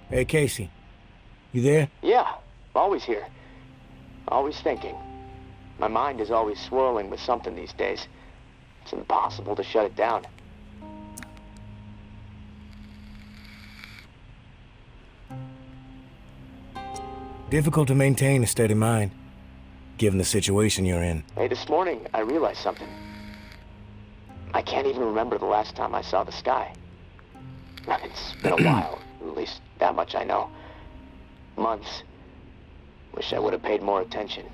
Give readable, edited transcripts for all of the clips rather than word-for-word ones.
Hey, Casey. You there? Yeah, always here. Always thinking. My mind is always swirling with something these days. It's impossible to shut it down. Difficult to maintain a steady mind, given the situation you're in. Hey, this morning I realized something. I can't even remember the last time I saw the sky. It's been a while, at least that much I know. Months. Wish I would have paid more attention.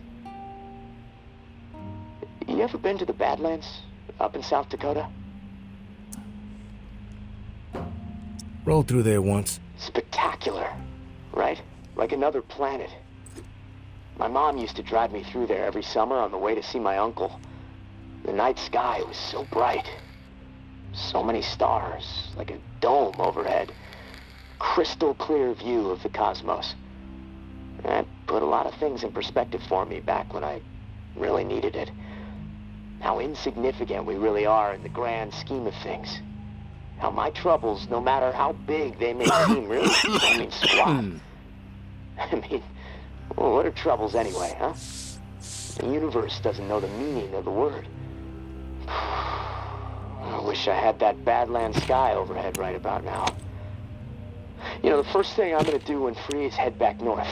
You ever been to the Badlands, up in South Dakota? Rolled through there once. Spectacular, right? Like another planet. My mom used to drive me through there every summer on the way to see my uncle. The night sky was so bright. So many stars, like a dome overhead. Crystal clear view of the cosmos. That put a lot of things in perspective for me back when I really needed it. How insignificant we really are in the grand scheme of things. How my troubles, no matter how big they may seem, really don't mean squat. I mean, well, what are troubles anyway, huh? The universe doesn't know the meaning of the word. I wish I had that Badland sky overhead right about now. You know, the first thing I'm gonna do when free is head back north.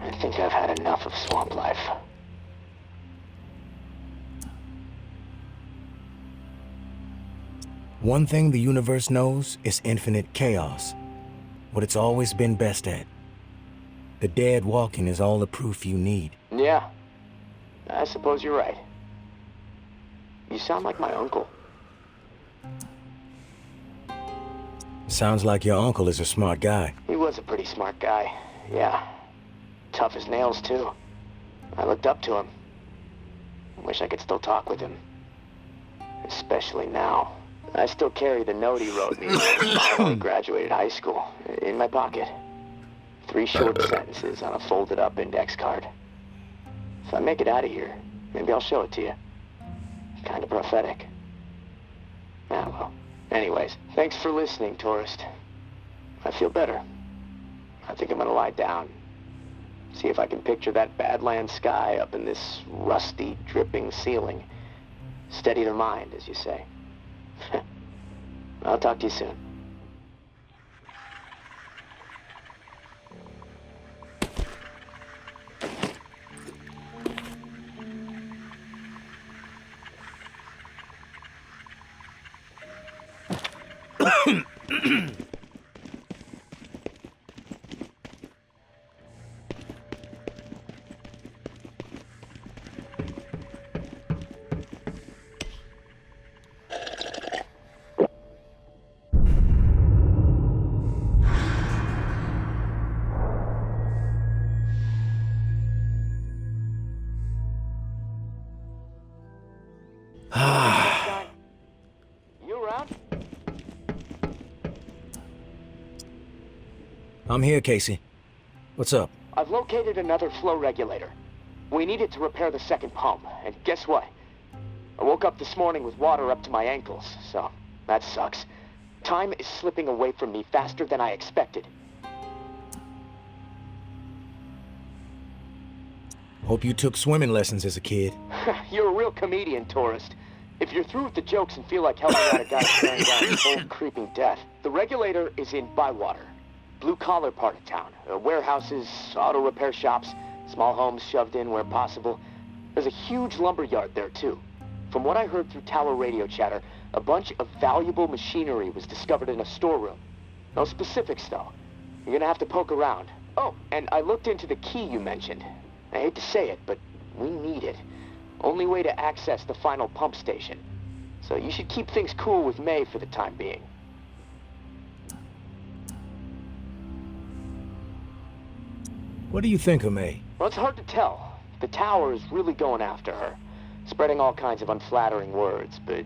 I think I've had enough of swamp life. One thing the universe knows is infinite chaos. What it's always been best at. The dead walking is all the proof you need. Yeah, I suppose you're right. You sound like my uncle. Sounds like your uncle is a smart guy. He was a pretty smart guy, yeah. Tough as nails, too. I looked up to him. Wish I could still talk with him. Especially now. I still carry the note he wrote me when I finally graduated high school. In my pocket. 3 short sentences on a folded-up index card. If I make it out of here, maybe I'll show it to you. Kind of prophetic. Ah, well. Anyways, thanks for listening, tourist. I feel better. I think I'm gonna lie down. See if I can picture that Badland sky up in this rusty, dripping ceiling. Steady the mind, as you say. I'll talk to you soon. You around? I'm here, Casey. What's up? I've located another flow regulator. We need it to repair the second pump, and guess what? I woke up this morning with water up to my ankles, so that sucks. Time is slipping away from me faster than I expected. Hope you took swimming lessons as a kid. You're a real comedian, tourist. If you're through with the jokes and feel like helping out a guy staring down a cold, creeping death, the regulator is in Bywater. Blue-collar part of town. Warehouses, auto repair shops, small homes shoved in where possible. There's a huge lumber yard there, too. From what I heard through tower radio chatter, a bunch of valuable machinery was discovered in a storeroom. No specifics, though. You're gonna have to poke around. Oh, and I looked into the key you mentioned. I hate to say it, but we need it. Only way to access the final pump station. So you should keep things cool with May for the time being. What do you think of May? Well, it's hard to tell. The tower is really going after her, spreading all kinds of unflattering words, but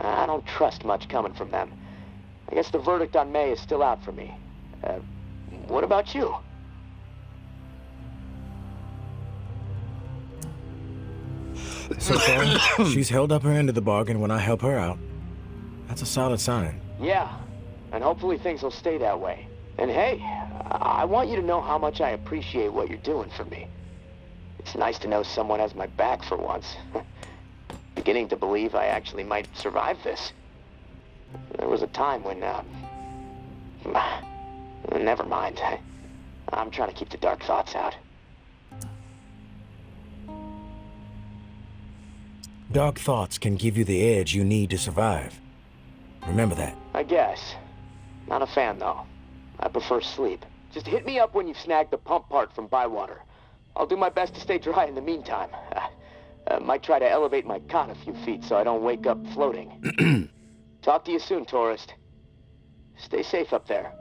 I don't trust much coming from them. I guess the verdict on May is still out for me. What about you? So far, she's held up her end of the bargain when I help her out. That's a solid sign. Yeah, and hopefully things will stay that way. And hey, I want you to know how much I appreciate what you're doing for me. It's nice to know someone has my back for once. Beginning to believe I actually might survive this. There was a time when, never mind. I'm trying to keep the dark thoughts out. Dark thoughts can give you the edge you need to survive. Remember that. I guess. Not a fan, though. I prefer sleep. Just hit me up when you've snagged the pump part from Bywater. I'll do my best to stay dry in the meantime. Might try to elevate my cot a few feet so I don't wake up floating. Talk to you soon, tourist. Stay safe up there.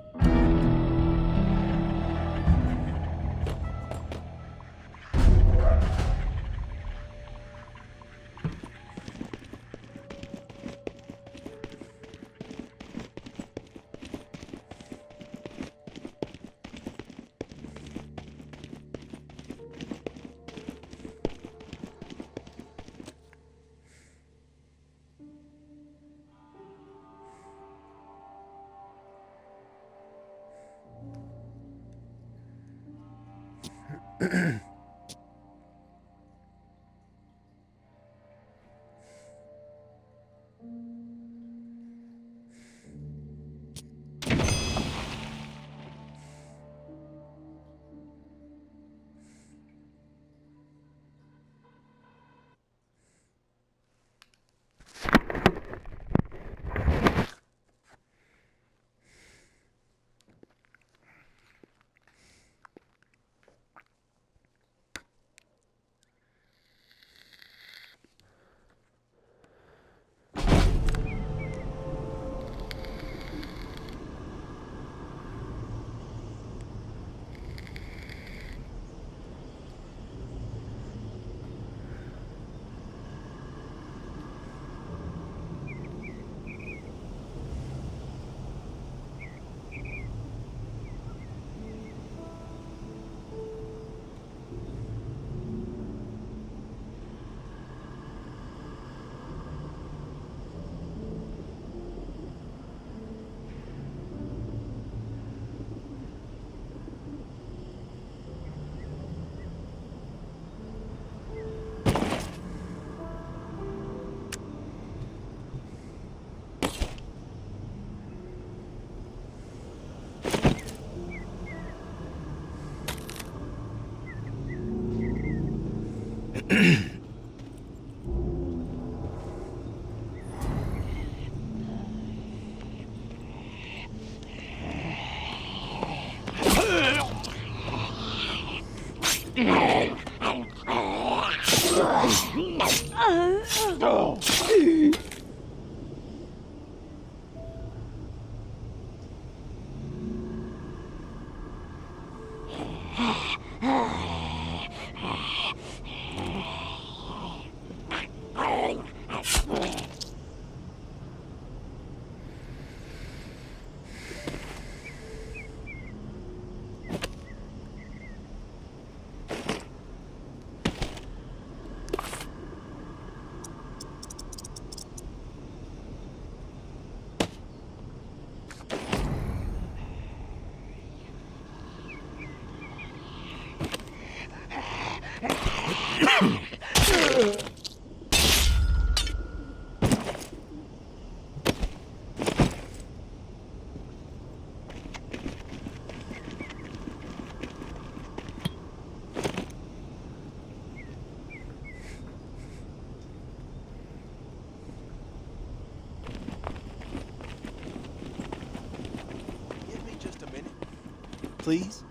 Please?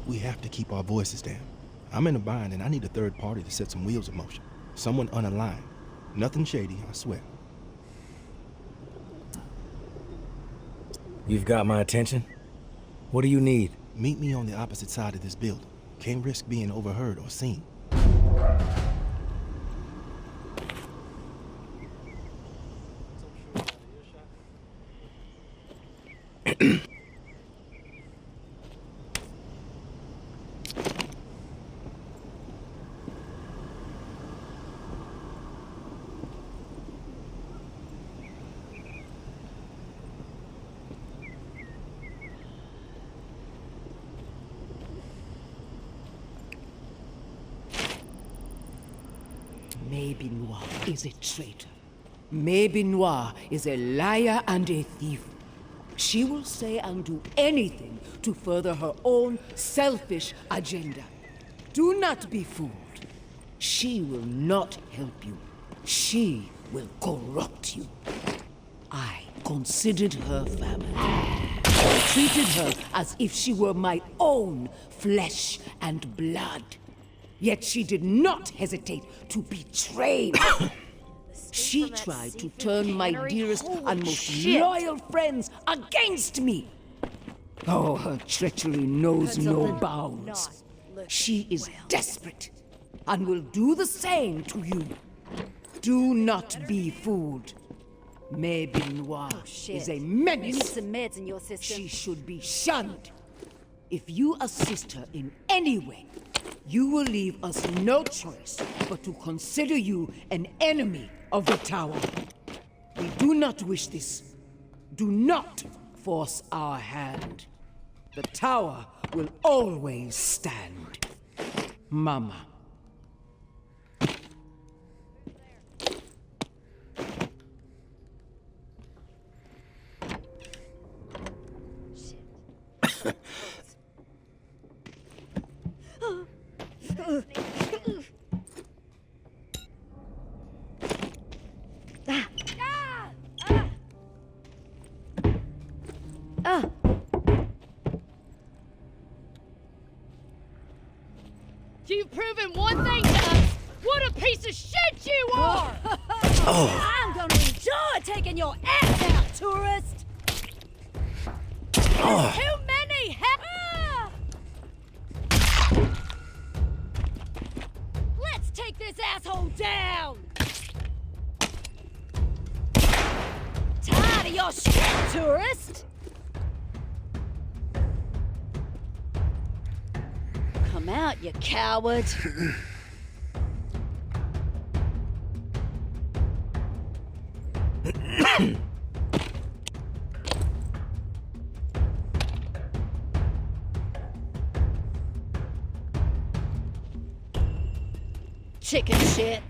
We have to keep our voices down. I'm in a bind and I need a third party to set some wheels in motion. Someone unaligned. Nothing shady, I swear. You've got my attention? What do you need? Meet me on the opposite side of this building. Can't risk being overheard or seen. Maybe Noir is a traitor. Maybe Noir is a liar and a thief. She will say and do anything to further her own selfish agenda. Do not be fooled. She will not help you. She will corrupt you. I considered her family. I treated her as if she were my own flesh and blood. Yet she did not hesitate to betray me. She tried to turn my dearest and most loyal friends against me. Oh, her treachery knows no bounds. She is desperate and will do the same to you. Do not be fooled. Maybe Noir is a You need menace. some meds in your system. She should be shunned. If you assist her in any way, you will leave us no choice but to consider you an enemy of the Tower. We do not wish this. Do not force our hand. The Tower will always stand. Mama. You've proven one thing to us! What a piece of shit you are! I'm gonna enjoy taking your ass out, tourist! Too many Let's take this asshole down! Tired of your shit, tourist! Come out, you coward! Chicken shit!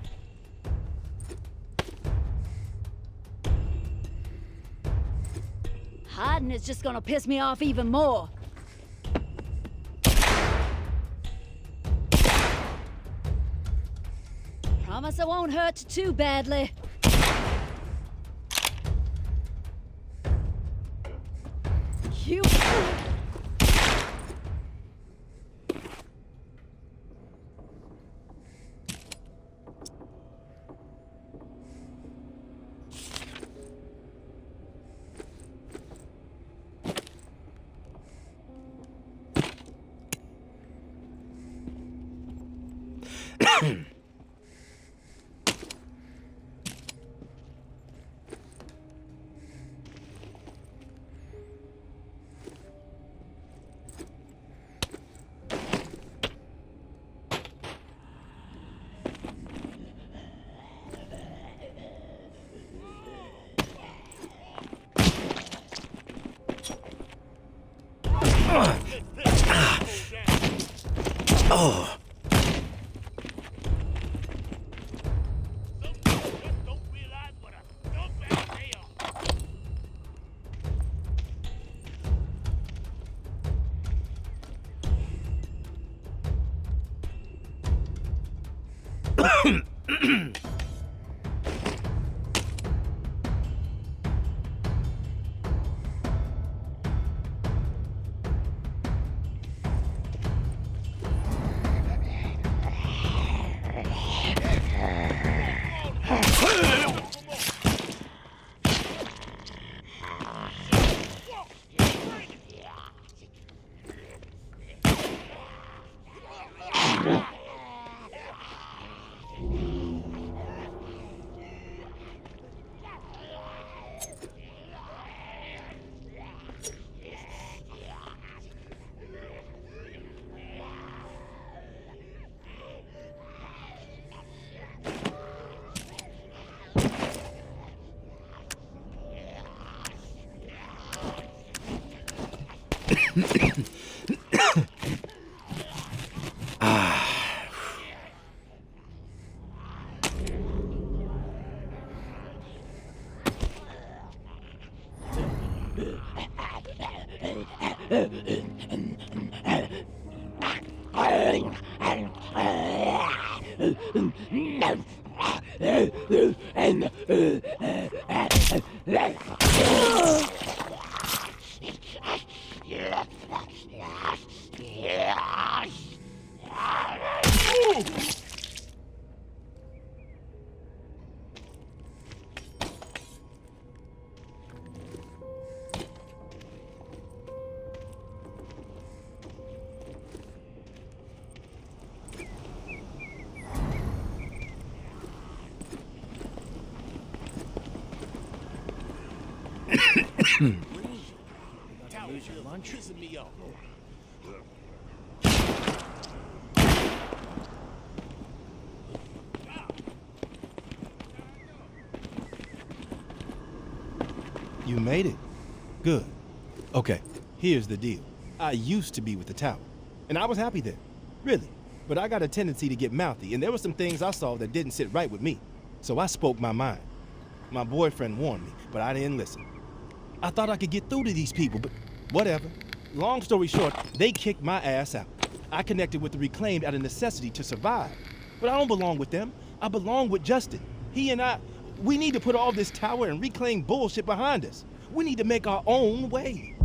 Hiding is just gonna piss me off even more. Promise I won't hurt you too badly. You... Oh. You made it. Good. Okay, here's the deal. I used to be with the tower, and I was happy there. Really. But I got a tendency to get mouthy, and there were some things I saw that didn't sit right with me. So I spoke my mind. My boyfriend warned me, but I didn't listen. I thought I could get through to these people, but whatever. Long story short, they kicked my ass out. I connected with the Reclaimed out of necessity to survive. But I don't belong with them. I belong with Justin. He and I, we need to put all this tower and Reclaim bullshit behind us. We need to make our own way.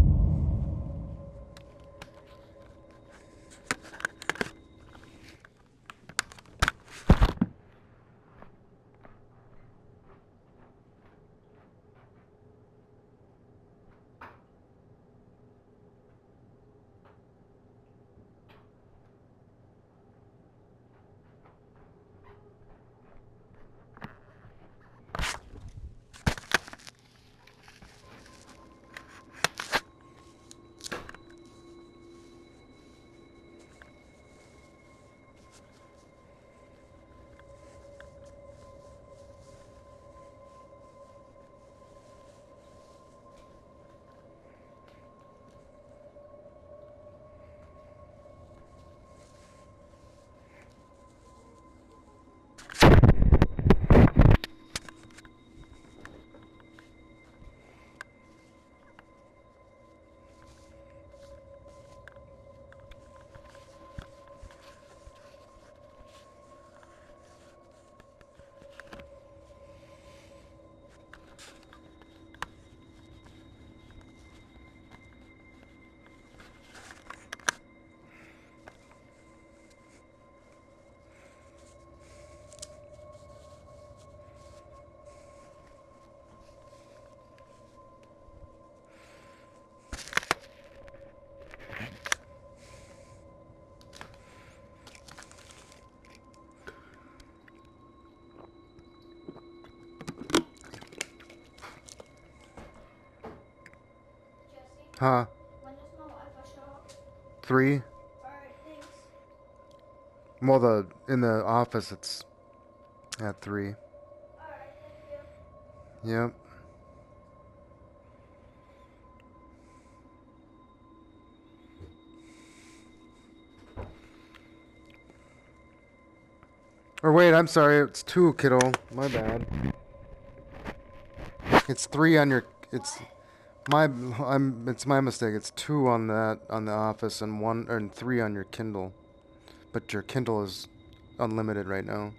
Huh? When does my Wi-Fi show up? 3? Alright, thanks. Well, in the office it's at 3. Alright, thank you. Yep. Or wait, I'm sorry, it's 2, kiddo. My bad. It's 3 on your. It's my mistake. It's 2 on that on the office and 1 and 3 on your Kindle. But your Kindle is unlimited right now.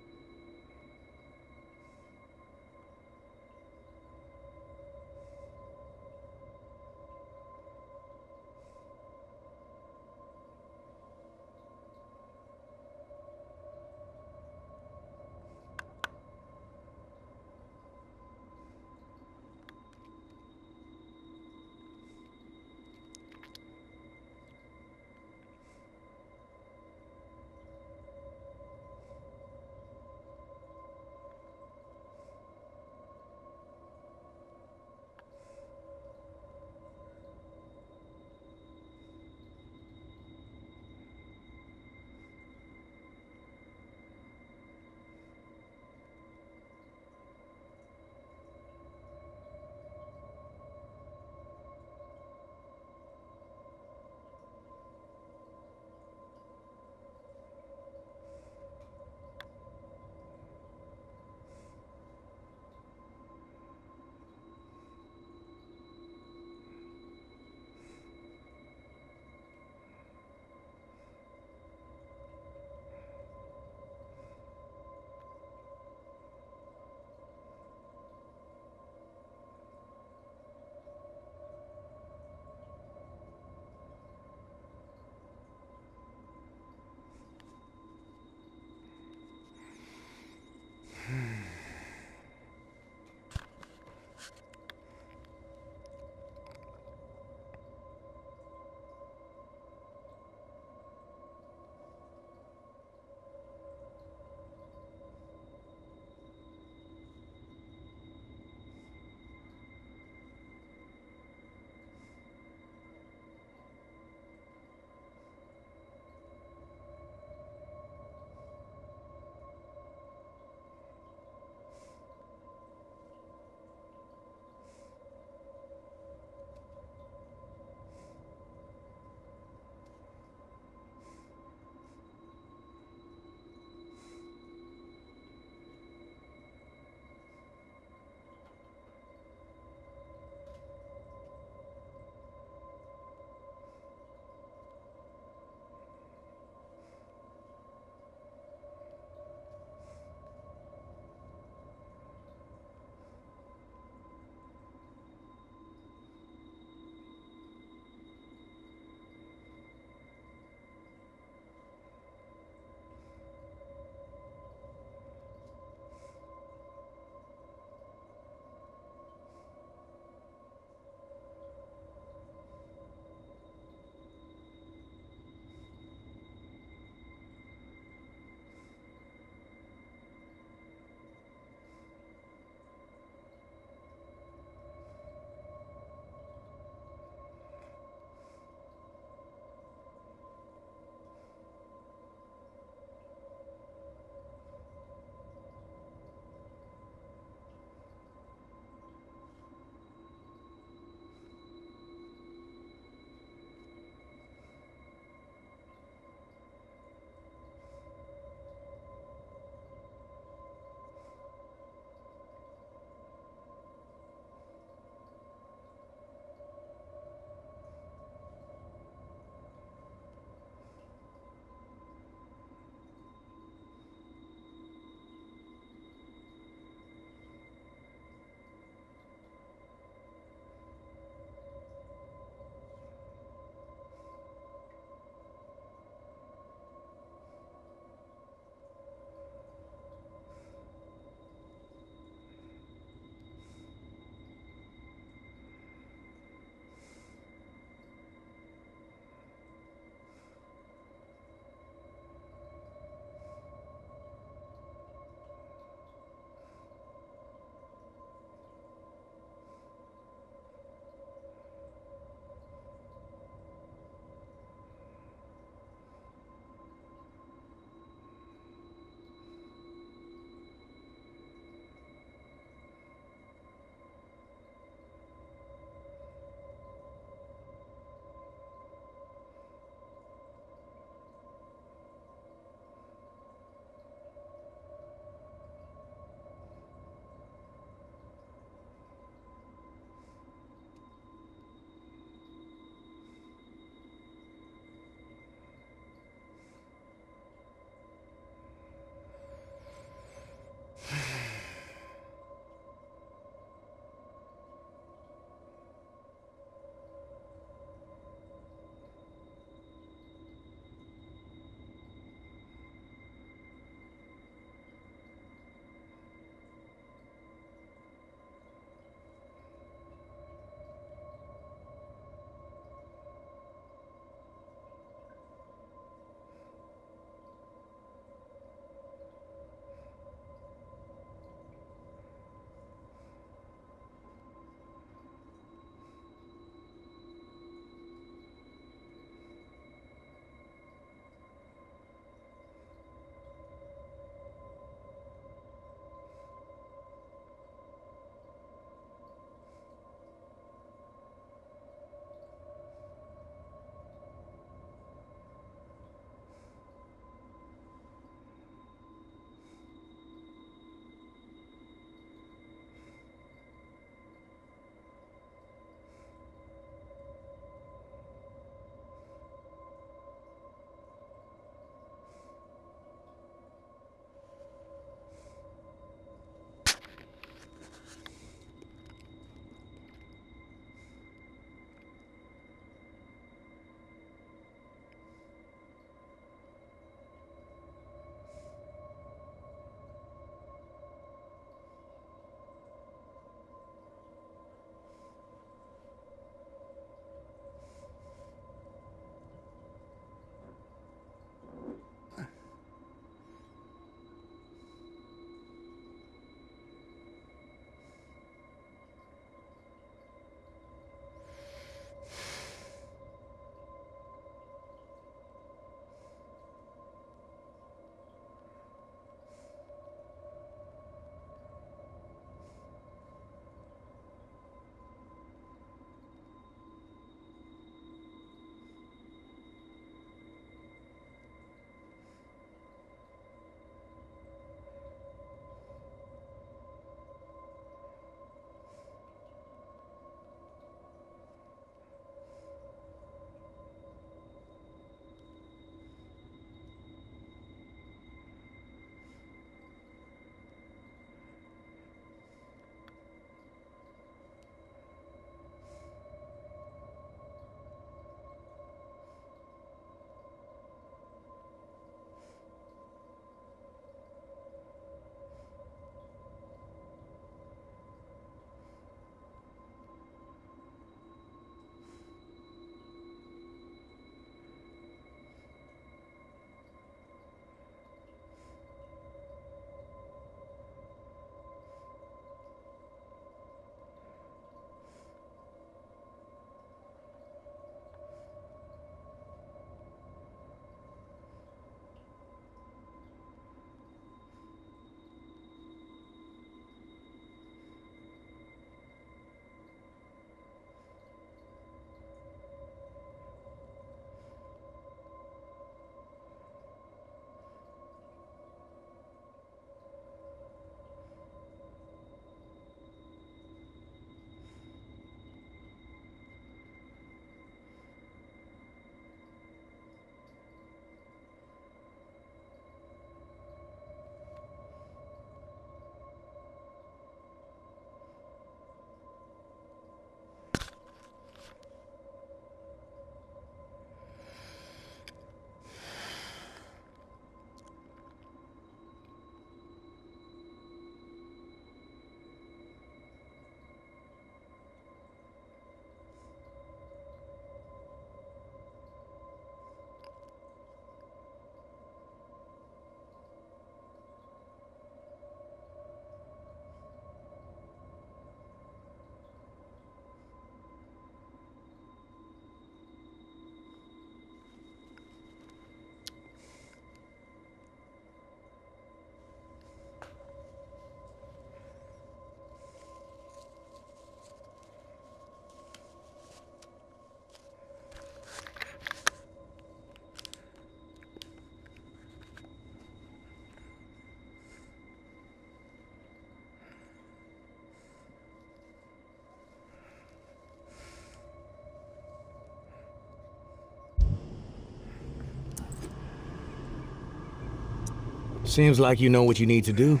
Seems like you know what you need to do.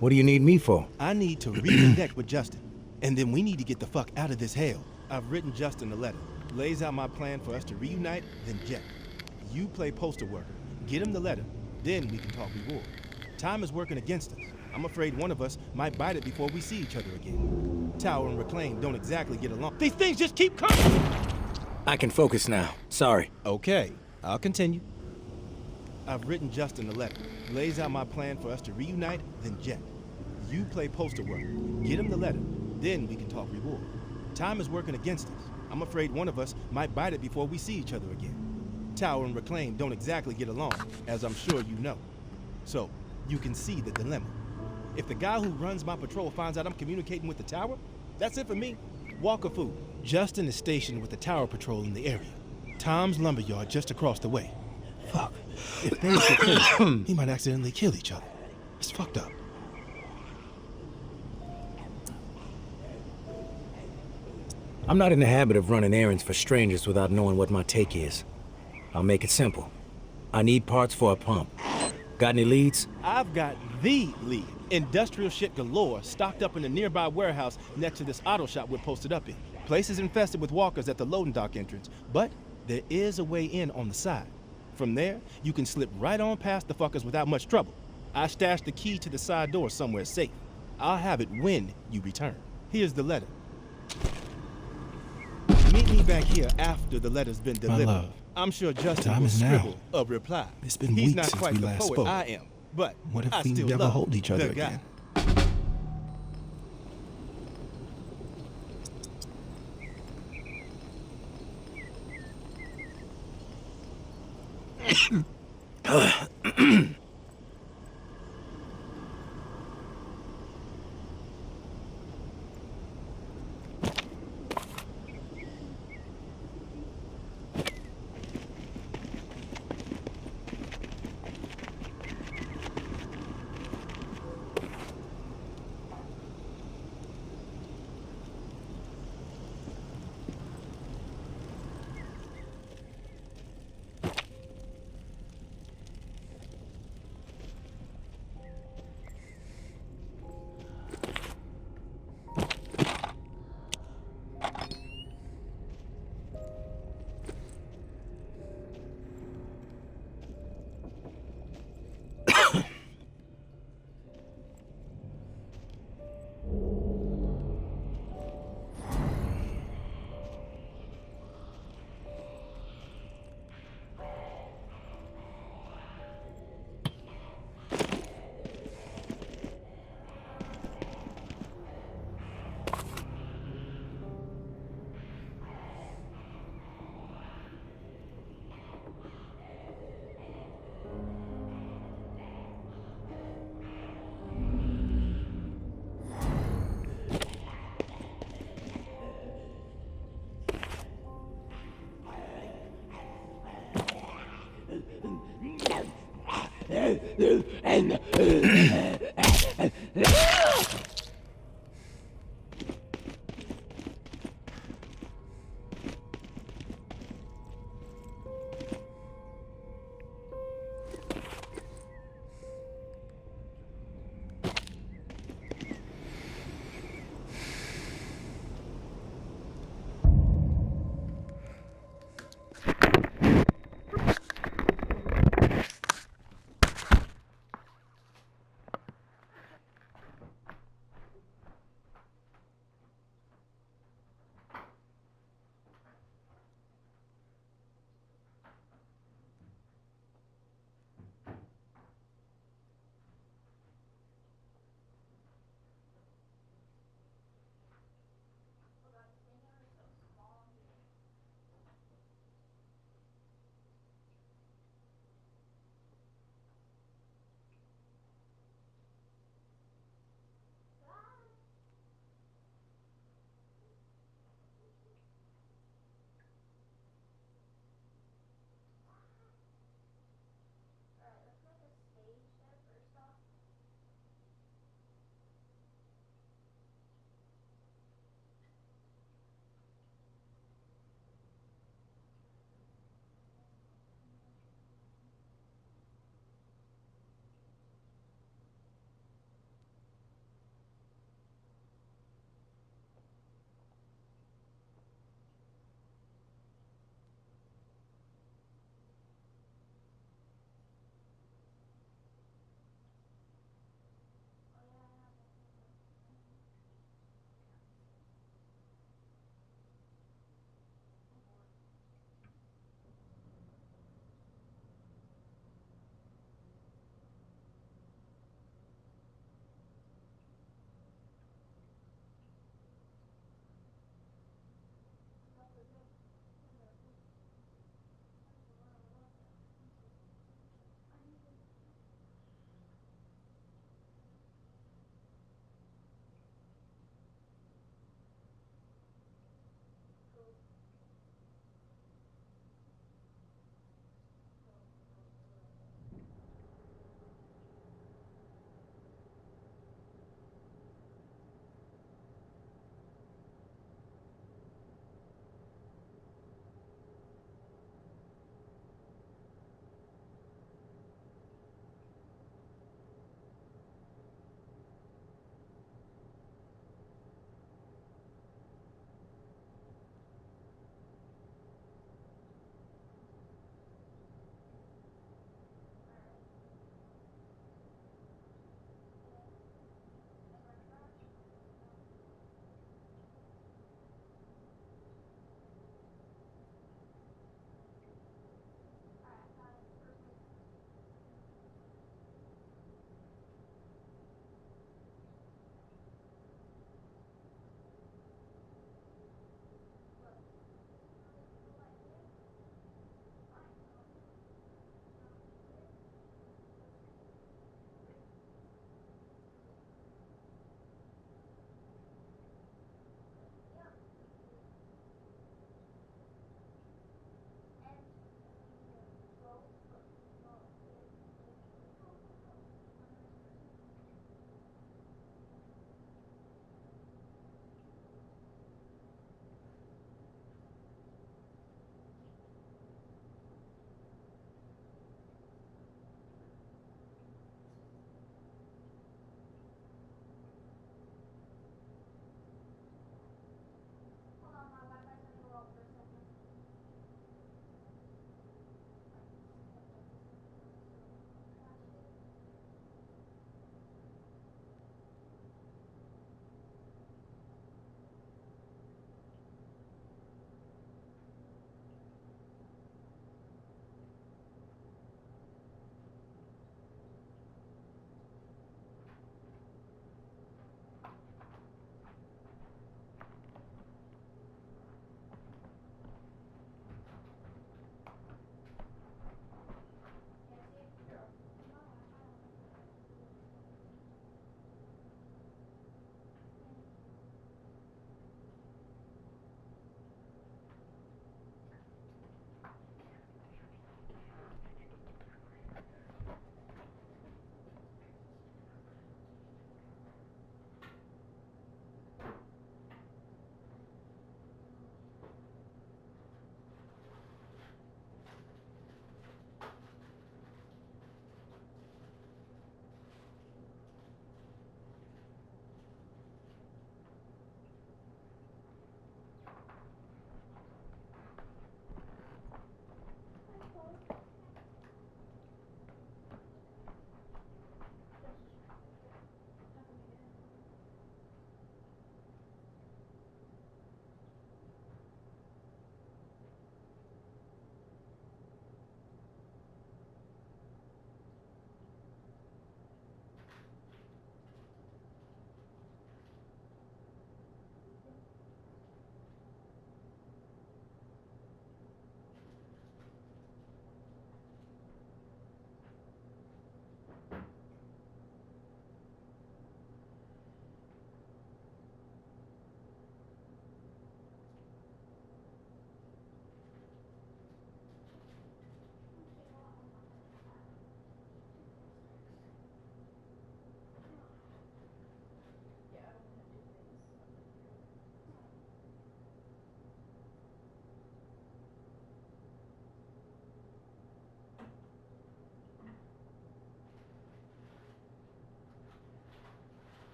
What do you need me for? I need to reconnect with Justin, and then we need to get the fuck out of this hell. I've written Justin a letter. Lays out my plan for us to reunite, then jet. You play postal worker. Get him the letter, then we can talk reward. Time is working against us. I'm afraid one of us might bite it before we see each other again. Tower and Reclaim don't exactly get along. These things just keep coming! I can focus now. Sorry. Okay, I'll continue. I've written Justin a letter. Lays out my plan for us to reunite, then jet. You play postal worker. Get him the letter, then we can talk reward. Time is working against us. I'm afraid one of us might bite it before we see each other again. Tower and Reclaim don't exactly get along, as I'm sure you know. So, you can see the dilemma. If the guy who runs my patrol finds out I'm communicating with the Tower, that's it for me. Walker food. Justin is stationed with the Tower Patrol in the area. Tom's lumberyard just across the way. Fuck. If things get crazy, he might accidentally kill each other. It's fucked up. I'm not in the habit of running errands for strangers without knowing what my take is. I'll make it simple. I need parts for a pump. Got any leads? I've got the lead. Industrial shit galore stocked up in a nearby warehouse next to this auto shop we're posted up in. Place is infested with walkers at the loading dock entrance, but there is a way in on the side. From there, you can slip right on past the fuckers without much trouble. I stashed the key to the side door somewhere safe. I'll have it when you return. Here's the letter. Meet me back here after the letter's been delivered. My love, I'm sure Justin time will is now. scribble a reply. It's been He's weeks not since quite we the last poet spoke. I am, but What if I we still never love hold each other the guy. again?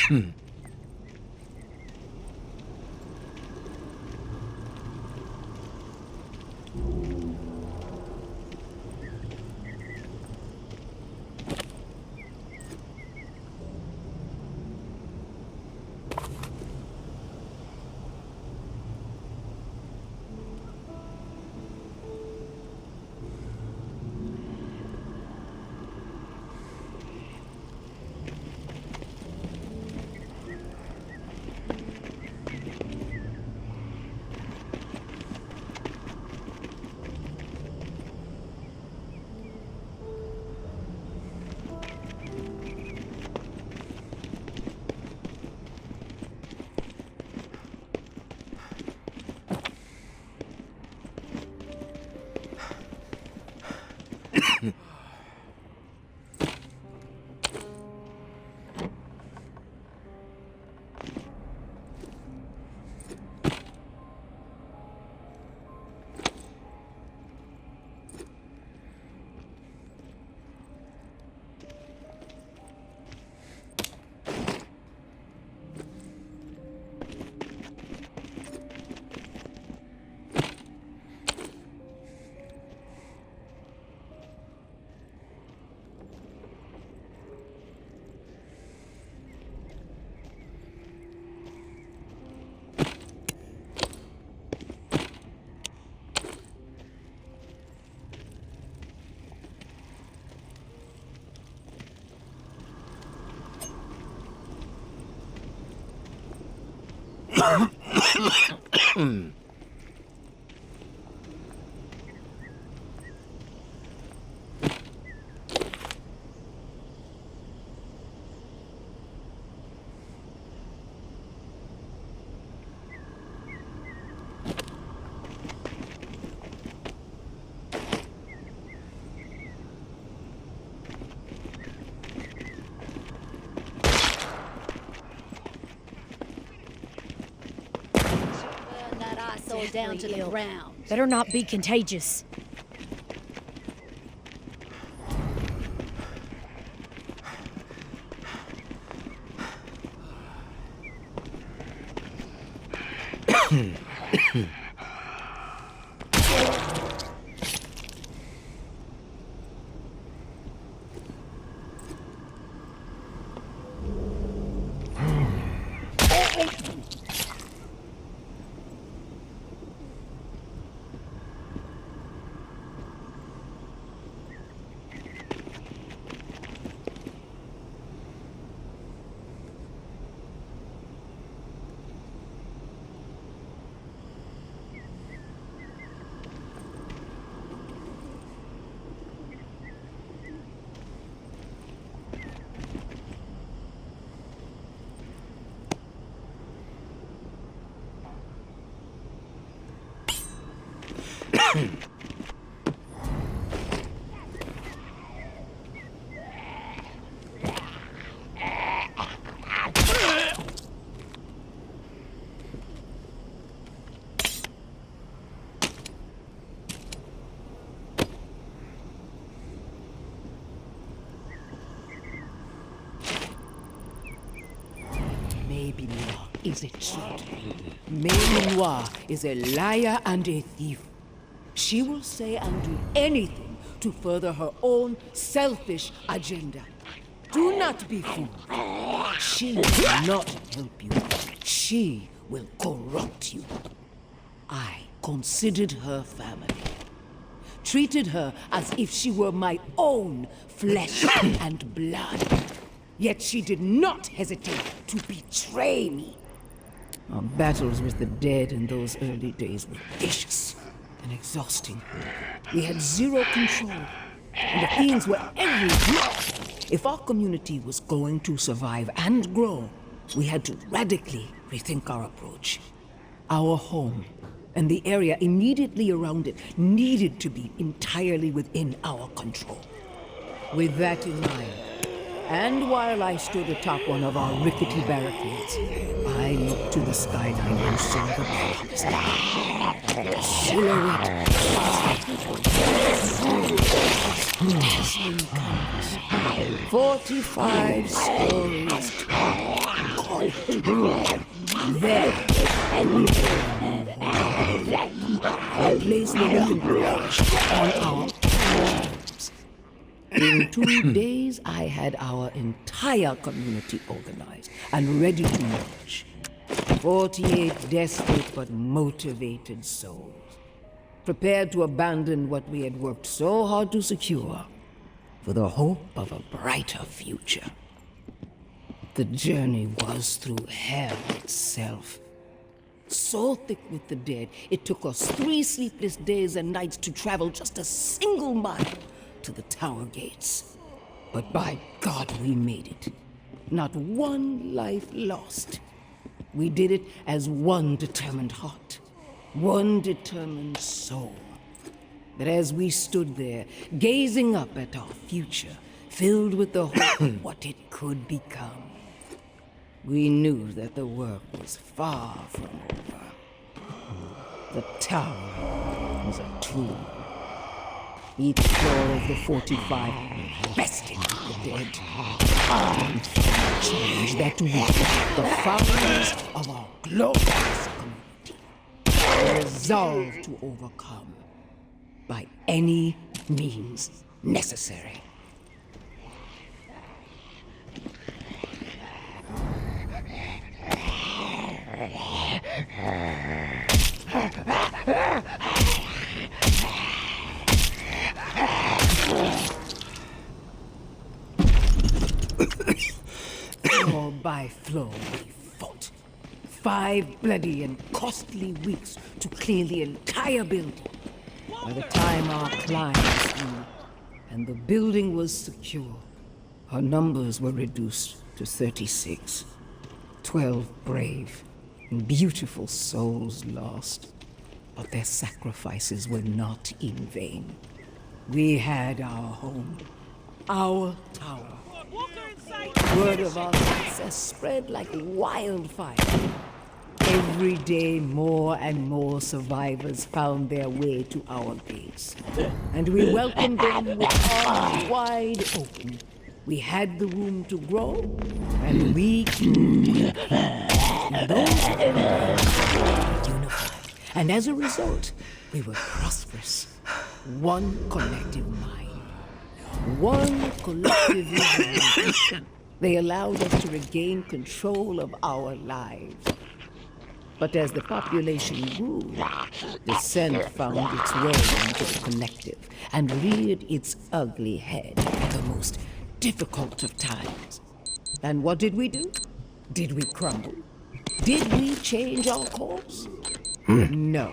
Burn that eyesore down to the Ill. ground. Better not be contagious. Maybe Noir is a cheat. Maybe Noir is a liar and a thief. She will say and do anything to further her own selfish agenda. Do not be fooled. She will not help you. She will corrupt you. I considered her family. Treated her as if she were my own flesh and blood. Yet she did not hesitate to betray me. Our battles with the dead in those early days were vicious and exhausting. We had zero control, and the fiends were everywhere. If our community was going to survive and grow, we had to radically rethink our approach. Our home and the area immediately around it needed to be entirely within our control. With that in mind, and while I stood atop one of our rickety barricades, I looked to the skyline and saw the promised land. Their silhouette dazzling canvas, 45 stories tall. There, a place where we can crash on our arms. In 2 days, I had our entire community organized and ready to march. 48 desperate but motivated souls, prepared to abandon what we had worked so hard to secure for the hope of a brighter future. The journey was through hell itself. So thick with the dead, it took us 3 sleepless days and nights to travel just a single mile to the tower gates. But by God, we made it. Not one life lost. We did it as one determined heart, one determined soul. But as we stood there, gazing up at our future, filled with the hope of what it could become, we knew that the work was far from over. The tower was a tomb. Each floor of the 45 invested with the dead. And change that we, the founders of our glorious community, were resolved to overcome by any means necessary. Floor by floor we fought. 5 bloody and costly weeks to clear the entire building. By the time our climb was through and the building was secure, our numbers were reduced to 36. 12 brave and beautiful souls lost. But their sacrifices were not in vain. We had our home, our tower. Word of our success spread like wildfire. Every day, more and more survivors found their way to our gates. And we welcomed them with arms wide open. We had the room to grow, and we grew. And those were unified. And as a result, we were prosperous. One collective mind. One collective vision. They allowed us to regain control of our lives. But as the population grew, dissent found its way into the collective and reared its ugly head at the most difficult of times. And what did we do? Did we crumble? Did we change our course? No.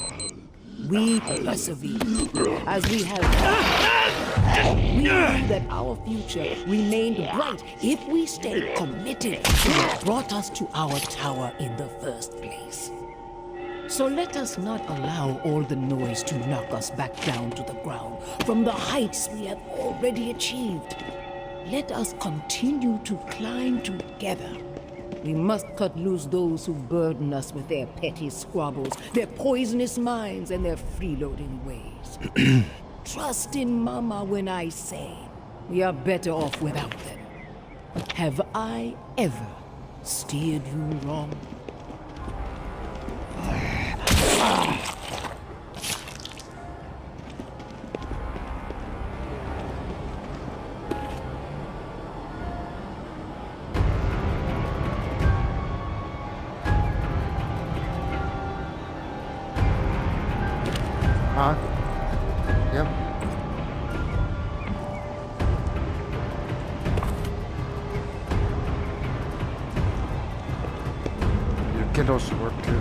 We persevered, as we have done. We knew that our future remained bright if we stayed committed to what brought us to our tower in the first place. So let us not allow all the noise to knock us back down to the ground from the heights we have already achieved. Let us continue to climb together. We must cut loose those who burden us with their petty squabbles, their poisonous minds, and their freeloading ways. Trust in Mama when I say we are better off without them. Have I ever steered you wrong? Huh? Yep. Your Kindle should work too.